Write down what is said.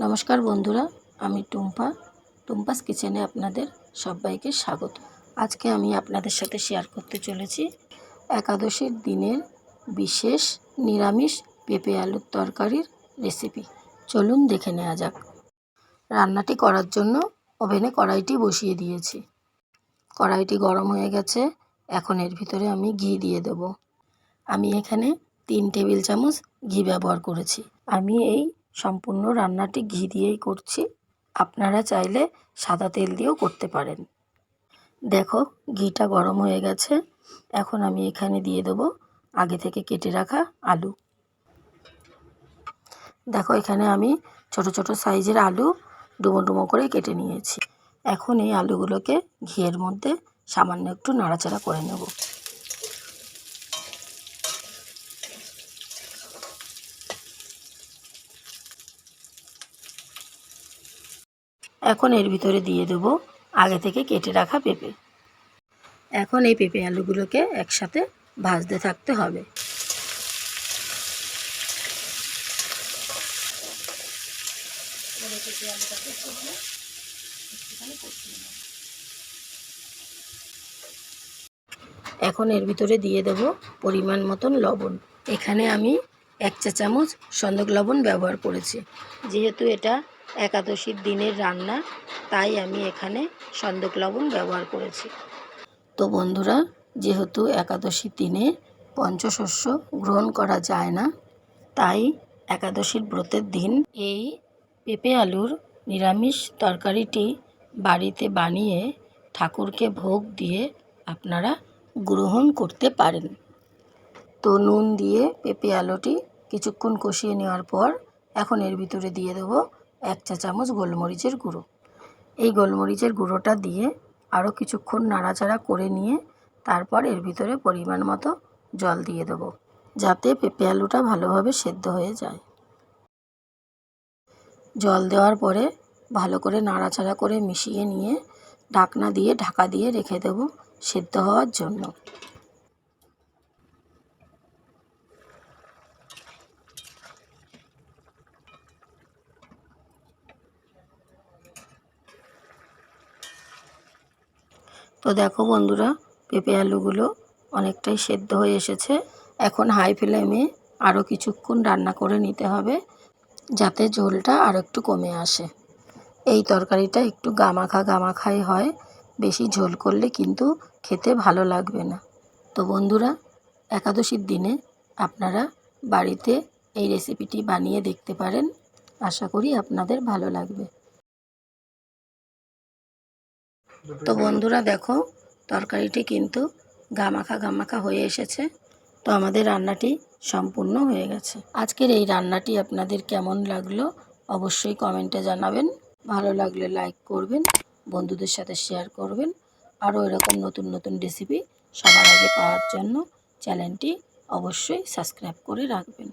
নমস্কার বন্ধুরা, আমি টুম্পাস কিচেনে আপনাদের সবাইকে স্বাগত। আজকে আমি আপনাদের সাথে শেয়ার করতে চলেছি একাদশীর দিনের বিশেষ নিরামিষ পেঁপে আলুর তরকারির রেসিপি। চলুন দেখে নেওয়া যাক। রান্নাটি করার জন্য ওভেনে কড়াইটি বসিয়ে দিয়েছি। কড়াইটি গরম হয়ে গেছে। এখন এর ভিতরে আমি ঘি দিয়ে দেব। আমি এখানে 3 টেবিল চামচ ঘি ব্যবহার করেছি। আমি এই সম্পূর্ণ রান্নাটি ঘি দিয়েই করছি। আপনারা চাইলে সাদা তেল দিয়েও করতে পারেন। দেখো, ঘিটা গরম হয়ে গেছে। এখন আমি এখানে দিয়ে দেব আগে থেকে কেটে রাখা আলু। দেখো, এখানে আমি ছোট ছোট সাইজের আলু ডুমো ডুমো করে কেটে নিয়েছি। এখন এই আলুগুলোকে ঘিয়ের মধ্যে সামান্য একটু নাড়াচাড়া করে নেব। এখন এর ভিতরে দিয়ে দেব আগে থেকে কেটে রাখা পেঁপে। এখন এই পেঁপে আলুগুলোকে একসাথে ভাজতে থাকতে হবে। এখন এর ভিতরে দিয়ে দেব পরিমাণ মতন লবণ। এখানে আমি 1 চা চামচ সন্দক লবণ ব্যবহার করেছি। যেহেতু এটা একাদশীর দিনের রান্না, তাই আমি এখানে সন্দক লবণ ব্যবহার করেছি। তো বন্ধুরা, যেহেতু একাদশীর দিনে পঞ্চশস্য গ্রহণ করা যায় না, তাই একাদশীর ব্রতের দিন এই পেঁপে আলুর নিরামিষ তরকারিটি বাড়িতে বানিয়ে ঠাকুরকে ভোগ দিয়ে আপনারা গ্রহণ করতে পারেন। তো নুন দিয়ে পেঁপে আলুটি কিছুক্ষণ কষিয়ে নেওয়ার পর এখন এর ভিতরে দিয়ে দেবো 1 চা চামচ গোলমরিচের গুঁড়ো। এই গোলমরিচের গুঁড়োটা দিয়ে আরও কিছুক্ষণ নাড়াচাড়া করে নিয়ে তারপর এর ভিতরে পরিমাণ মতো জল দিয়ে দেবো, যাতে পেঁপে আলুটা ভালোভাবে সেদ্ধ হয়ে যায়। জল দেওয়ার পরে ভালো করে নাড়াচাড়া করে মিশিয়ে নিয়ে ঢাকনা দিয়ে ঢাকা দিয়ে রেখে দেব সেদ্ধ হওয়ার জন্য। তো দেখো বন্ধুরা, পেঁপে আলুগুলো অনেকটাই সেদ্ধ হয়ে এসেছে। এখন হাই ফ্লেমে আরও কিছুক্ষণ রান্না করে নিতে হবে, যাতে ঝোলটা আর একটু কমে আসে। এই তরকারিটা একটু গামাখাই হয়, বেশি ঝোল করলে কিন্তু খেতে ভালো লাগবে না। তো বন্ধুরা, একাদশীর দিনে আপনারা বাড়িতে এই রেসিপিটি বানিয়ে দেখতে পারেন। আশা করি আপনাদের ভালো লাগবে। তো বন্ধুরা দেখো, তরকারিটি কিন্তু গামাখা হয়ে এসেছে। তো আমাদের রান্নাটি সম্পূর্ণ হয়ে গেছে। আজকের এই রান্নাটি আপনাদের কেমন লাগলো অবশ্যই কমেন্টে জানাবেন। ভালো লাগলে লাইক করবেন, বন্ধুদের সাথে শেয়ার করবেন। আরও এরকম নতুন নতুন রেসিপি সবার আগে পাওয়ার জন্য চ্যানেলটি অবশ্যই সাবস্ক্রাইব করে রাখবেন।